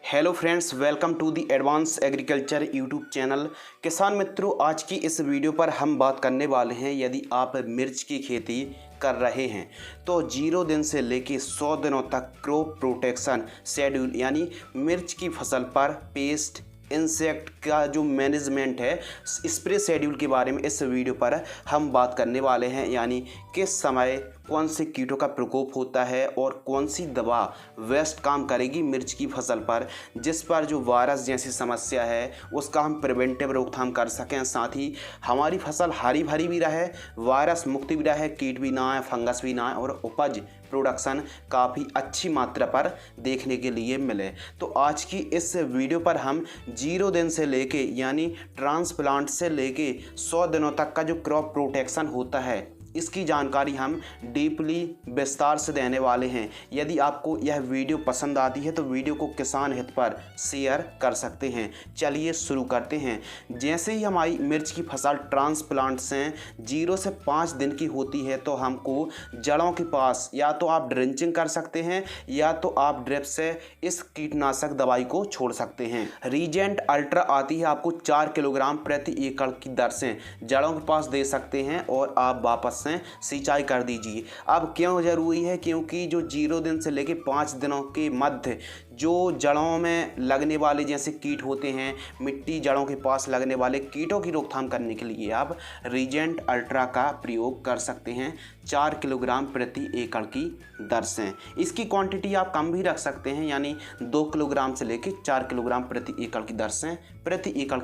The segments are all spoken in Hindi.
Hello friends, welcome to the advance agriculture YouTube channel. किसान मित्रों, आज की इस वीडियो पर हम बात करने वाले हैं, यदि आप मिर्च की खेती कर रहे हैं तो 0 दिन से लेके 100 दिनों तक क्रॉप प्रोटेक्शन शेड्यूल यानी मिर्च की फसल पर पेस्ट इंसेक्ट का जो मैनेजमेंट है, स्प्रे शेड्यूल के बारे में इस वीडियो पर हम बात करने वाले हैं। यानी किस समय कौन से कीटों का प्रकोप होता है और कौन सी दवा बेस्ट काम करेगी मिर्च की फसल पर, जिस पर जो वायरस जैसी समस्या है उसका हम प्रिवेंटिव रोकथाम कर सकें, साथ ही हमारी फसल हरी भरी भी रहे, वायरस मुक्त भी रहे, कीट भी ना आए, फंगस भी ना आए और उपज प्रोडक्शन काफ़ी अच्छी मात्रा पर देखने के लिए मिले। तो आज की इस वीडियो पर हम 0 दिन से लेके यानी ट्रांसप्लांट से लेके 100 दिनों तक का जो क्रॉप प्रोटेक्शन होता है, इसकी जानकारी हम डीपली विस्तार से देने वाले हैं। यदि आपको यह वीडियो पसंद आती है तो वीडियो को किसान हित पर शेयर कर सकते हैं। चलिए शुरू करते हैं। जैसे ही हमारी मिर्च की फसल ट्रांसप्लांट से 0 से 5 दिन की होती है तो हमको जड़ों के पास या तो आप ड्रिंचिंग कर सकते हैं या तो आप ड्रिप से इस कीटनाशक दवाई को छोड़ सकते हैं। रीजेंट अल्ट्रा आती है, आपको 4 किलोग्राम प्रति एकड़ की दर से जड़ों के पास दे सकते हैं और आप वापस से सिंचाई कर दीजिए। अब क्यों ज़रूरी है? क्योंकि जो 0 दिन से लेकर 5 दिनों के मध्य जो जड़ों में लगने वाले जैसे कीट होते हैं, मिट्टी जड़ों के पास लगने वाले कीटों की रोकथाम करने के लिए आप रीजेंट अल्ट्रा का प्रयोग कर सकते हैं 4 किलोग्राम प्रति एकड़ की दर से। इसकी क्वांटिटी आप कम भी रख सकते हैं, यानी 2 किलोग्राम से लेकर 4 किलोग्राम प्रति एकड़ की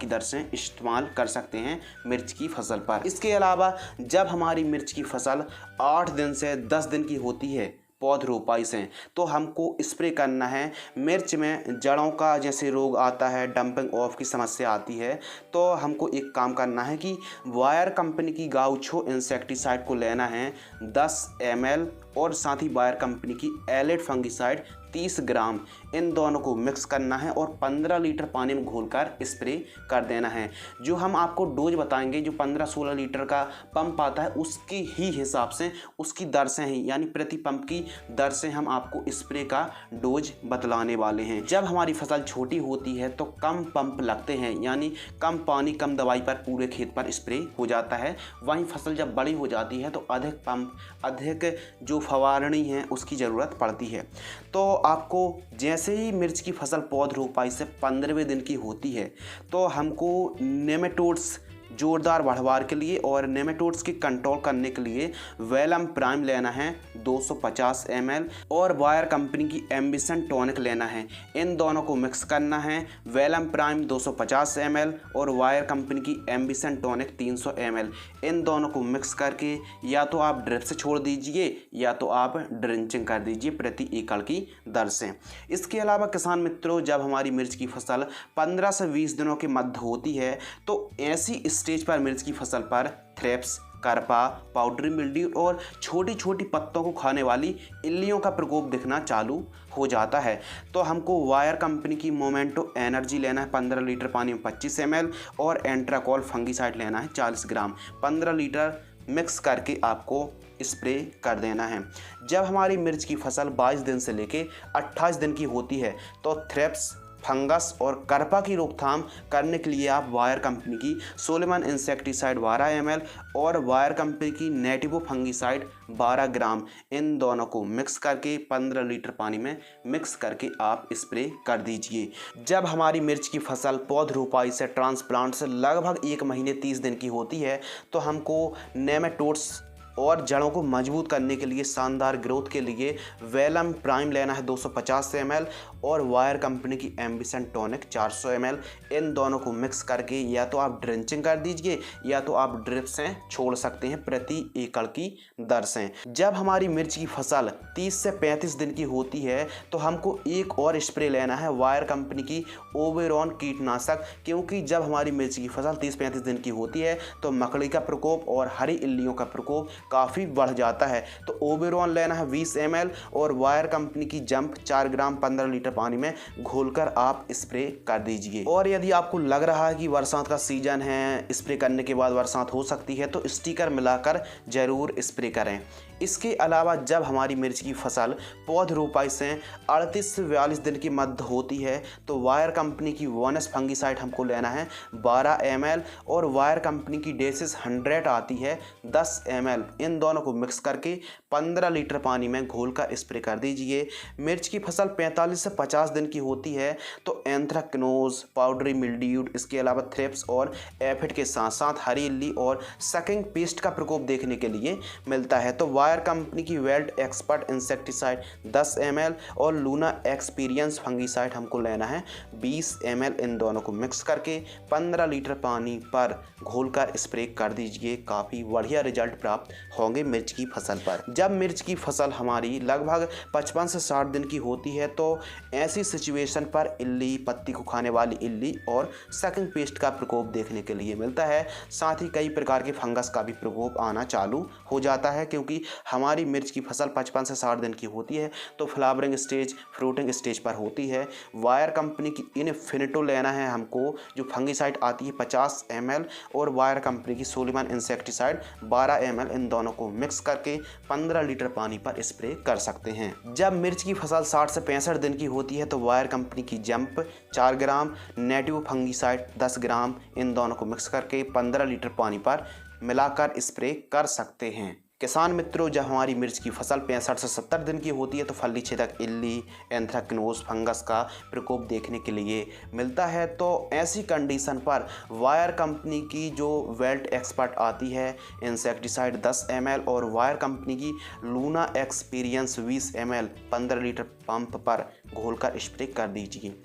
दर से इस्तेमाल कर सकते हैं मिर्च की फसल पर। इसके अलावा जब हमारी मिर्च की फसल 8 दिन से 10 दिन की होती है पौध रोपाई से, तो हमको स्प्रे करना है। मिर्च में जड़ों का जैसे रोग आता है, डंपिंग ऑफ की समस्या आती है, तो हमको एक काम करना है कि वायर कंपनी की गाउचो इंसेक्टिसाइड को लेना है 10 ml और साथ ही वायर कंपनी की एलिड फंगिसाइड 30 ग्राम, इन दोनों को मिक्स करना है और 15 लीटर पानी में घोलकर स्प्रे कर देना है। जो हम आपको डोज बताएंगे, जो 15-16 लीटर का पंप आता है उसकी ही हिसाब से, उसकी दर से ही यानी प्रति पंप की दर से हम आपको स्प्रे का डोज बतलाने वाले हैं। जब हमारी फसल छोटी होती है तो कम पंप लगते हैं, यानी कम पानी कम दवाई पर पूरे खेत पर स्प्रे हो जाता है। वहीं फसल जब बड़ी हो जाती है तो अधिक पंप, अधिक जो फवारणी है उसकी ज़रूरत पड़ती है। तो आपको जैसे ही मिर्च की फसल पौध रोपाई से 15वें दिन की होती है तो हमको नेमेटोड्स जोरदार बढ़वार के लिए और नेमेटोड्स की कंट्रोल करने के लिए वेलम प्राइम लेना है 250 ml और वायर कंपनी की एम्बिशन टॉनिक लेना है। इन दोनों को मिक्स करना है। वेलम प्राइम 250 ml और वायर कंपनी की एम्बिशन टॉनिक 300 ml, इन दोनों को मिक्स करके या तो आप ड्रिप से छोड़ दीजिए या तो आप ड्रिंचिंग कर दीजिए प्रति एकड़ की दर से। इसके अलावा किसान मित्रों, जब हमारी मिर्च की फसल 15 से 20 दिनों के मध्य होती है तो ऐसी स्टेज पर मिर्च की फसल पर थ्रिप्स, करपा, पाउडरी मिल्ड्यू और छोटी छोटी पत्तों को खाने वाली इल्लियों का प्रकोप दिखना चालू हो जाता है। तो हमको वायर कंपनी की मोमेंटो एनर्जी लेना है 15 लीटर पानी में 25 ml और एंट्राकॉल फंगिसाइड लेना है 40 ग्राम, 15 लीटर मिक्स करके आपको स्प्रे कर देना है। जब हमारी मिर्च की फसल 22 दिन से लेके 28 दिन की होती है तो थ्रिप्स, फंगस और करपा की रोकथाम करने के लिए आप वायर कंपनी की सोलेमन इंसेक्टिसाइड 12 ml और वायर कंपनी की नेटिवो फंगिसाइड 12 ग्राम, इन दोनों को मिक्स करके 15 लीटर पानी में मिक्स करके आप स्प्रे कर दीजिए। जब हमारी मिर्च की फसल पौध रोपाई से ट्रांसप्लांट से लगभग 1 महीने 30 दिन की होती है तो हमको नेमेटोड्स और जड़ों को मजबूत करने के लिए, शानदार ग्रोथ के लिए वेलम प्राइम लेना है 250 ml और वायर कंपनी की एम्बिशन टॉनिक 400 ml, इन दोनों को मिक्स करके या तो आप ड्रिंचिंग कर दीजिए या तो आप ड्रिप से छोड़ सकते हैं प्रति एकड़ की दर से। जब हमारी मिर्च की फसल 30 से 35 दिन की होती है तो हमको एक और स्प्रे लेना है वायर कंपनी की ओबेरॉन कीटनाशक, क्योंकि जब हमारी मिर्च की फसल 30-35 दिन की होती है तो मकड़ी का प्रकोप और हरी इल्लियों का प्रकोप काफ़ी बढ़ जाता है। तो ओबेरॉन लेना है 20 ml और वायर कंपनी की जंप 4 ग्राम 15 लीटर पानी में घोलकर आप स्प्रे कर दीजिए। और यदि आपको लग रहा है कि बरसात का सीजन है, स्प्रे करने के बाद बरसात हो सकती है, तो स्टिकर मिलाकर ज़रूर स्प्रे करें। इसके अलावा जब हमारी मिर्च की फसल पौध रोपाई से 38 से 42 दिन की मध्य होती है तो वायर कंपनी की वोनस फंगीसाइड हमको लेना है 12 ml और वायर कंपनी की डेसिस 100 आती है 10 ml। इन दोनों को मिक्स करके 15 लीटर पानी में घोलकर स्प्रे कर दीजिए। मिर्च की फसल 45 से 50 दिन की होती है तो एंथ्रेक्नोज, पाउडरी मिल्ड्यूड, इसके अलावा थ्रिप्स और एफिड के साथ साथ हरी इल्ली और सकिंग पेस्ट का प्रकोप देखने के लिए मिलता है। तो वायर कंपनी की वेल्ट एक्सपर्ट इंसेक्टिसाइड 10 ml और लूना एक्सपीरियंस फंगीसाइड हमको लेना है 20 ml। इन दोनों को मिक्स करके 15 लीटर पानी पर घोलकर स्प्रे कर दीजिए। काफ़ी बढ़िया रिजल्ट प्राप्त होंगे मिर्च की फसल पर। जब मिर्च की फसल हमारी लगभग 55 से 60 दिन की होती है तो ऐसी सिचुएशन पर इल्ली, पत्ती को खाने वाली इल्ली और सकिंग पेस्ट का प्रकोप देखने के लिए मिलता है। साथ ही कई प्रकार के फंगस का भी प्रकोप आना चालू हो जाता है, क्योंकि हमारी मिर्च की फसल 55 से 60 दिन की होती है तो फ्लावरिंग स्टेज, फ्रूटिंग स्टेज पर होती है। वायर कंपनी की इनफिनिटो लेना है हमको, जो फंगीसाइड आती है 50 ml और वायर कंपनी की सोलिमन इंसेक्टिसाइड 12 ml। इन दोनों को मिक्स करके 15 लीटर पानी पर स्प्रे कर सकते हैं। जब मिर्च की फसल 60 से 65 दिन की होती है तो वायर कंपनी की जंप 4 ग्राम, नेटिव फंगीसाइड 10 ग्राम, इन दोनों को मिक्स करके 15 लीटर पानी पर मिलाकर स्प्रे कर सकते हैं। किसान मित्रों, जब हमारी मिर्च की फसल 65 से 70 दिन की होती है तो फली छेदक इल्ली, एंथ्रेक्नोज फंगस का प्रकोप देखने के लिए मिलता है। तो ऐसी कंडीशन पर वायर कंपनी की जो वेल्ट एक्सपर्ट आती है इंसेक्टिसाइड 10 ml और वायर कंपनी की Luna experience 20 ml 15 litre pump पर घोलकर स्प्रे कर दीजिए।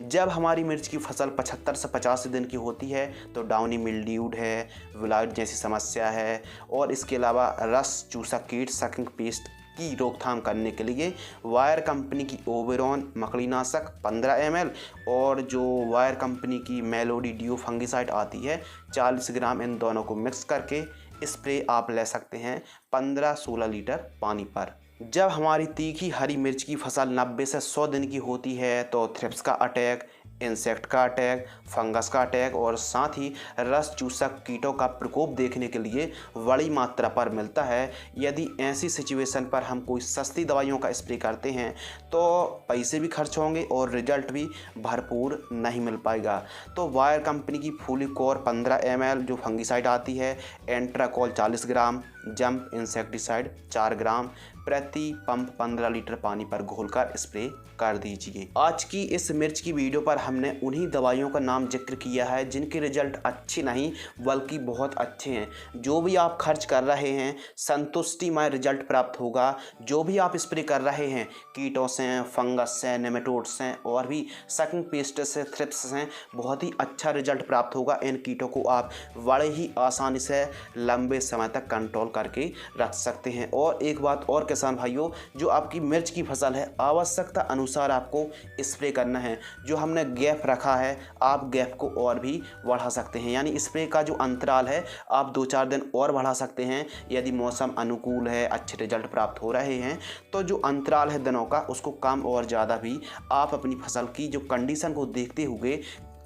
जब हमारी मिर्च की फसल 75 से 85 दिन की होती है तो डाउनी मिल्ड्यूड है, विलाइट जैसी समस्या है और इसके अलावा रस चूसक कीट, सकिंग पेस्ट की रोकथाम करने के लिए वायर कंपनी की ओबेरॉन मकड़ीनाशक 15 ml और जो वायर कंपनी की मेलोडी ड्यू फंगीसाइड आती है 40 ग्राम, इन दोनों को मिक्स करके स्प्रे आप ले सकते हैं 15-16 लीटर पानी पर। जब हमारी तीखी हरी मिर्च की फसल 90 से 100 दिन की होती है तो थ्रिप्स का अटैक, इंसेक्ट का अटैक, फंगस का अटैक और साथ ही रस चूसक कीटों का प्रकोप देखने के लिए बड़ी मात्रा पर मिलता है। यदि ऐसी सिचुएशन पर हम कोई सस्ती दवाइयों का स्प्रे करते हैं तो पैसे भी खर्च होंगे और रिजल्ट भी भरपूर नहीं मिल पाएगा। तो वायर कंपनी की फूलिकोर 15 ml जो फंगीसाइड आती है, एंट्राकोल 40 ग्राम, जंप इंसेक्टिसाइड 4 ग्राम प्रति पंप 15 लीटर पानी पर घोलकर स्प्रे कर दीजिए। आज की इस मिर्च की वीडियो पर हमने उन्हीं दवाइयों का नाम जिक्र किया है जिनके रिजल्ट अच्छे नहीं बल्कि बहुत अच्छे हैं। जो भी आप खर्च कर रहे हैं संतुष्टिमय रिजल्ट प्राप्त होगा। जो भी आप स्प्रे कर रहे हैं कीटों से, फंगस से, नेमेटोड से और भी सकिंग पेस्ट से, थ्रिप्स से, बहुत ही अच्छा रिजल्ट प्राप्त होगा। इन कीटों को आप बड़े ही आसानी से लंबे समय तक कंट्रोल करके रख सकते हैं। और एक बात और किसान भाइयों, जो आपकी मिर्च की फसल है आवश्यकता अनुसार आपको स्प्रे करना है। जो हमने गैप रखा है आप गैप को और भी बढ़ा सकते हैं, यानी स्प्रे का जो अंतराल है आप 2-4 दिन और बढ़ा सकते हैं। यदि मौसम अनुकूल है, अच्छे रिजल्ट प्राप्त हो रहे हैं तो जो अंतराल है दिनों का उसको कम और ज़्यादा भी आप अपनी फसल की जो कंडीशन को देखते हुए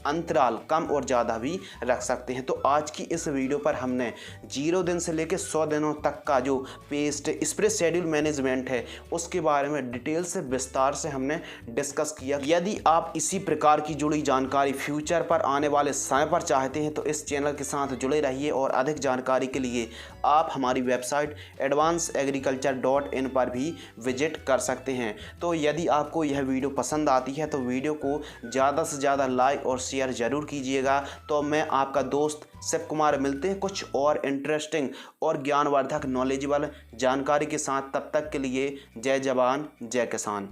अंतराल कम और ज़्यादा भी रख सकते हैं। तो आज की इस वीडियो पर हमने 0 दिन से लेकर 100 दिनों तक का जो पेस्ट स्प्रे शेड्यूल मैनेजमेंट है उसके बारे में डिटेल से विस्तार से हमने डिस्कस किया। यदि आप इसी प्रकार की जुड़ी जानकारी फ्यूचर पर आने वाले समय पर चाहते हैं तो इस चैनल के साथ जुड़े रहिए और अधिक जानकारी के लिए आप हमारी वेबसाइट advanceagriculture.in पर भी विजिट कर सकते हैं। तो यदि आपको यह वीडियो पसंद आती है तो वीडियो को ज़्यादा से ज़्यादा लाइक और शेयर ज़रूर कीजिएगा। तो मैं आपका दोस्त शिव कुमार मिलते हैं कुछ और इंटरेस्टिंग और ज्ञानवर्धक नॉलेजेबल जानकारी के साथ। तब तक के लिए जय जवान जय किसान।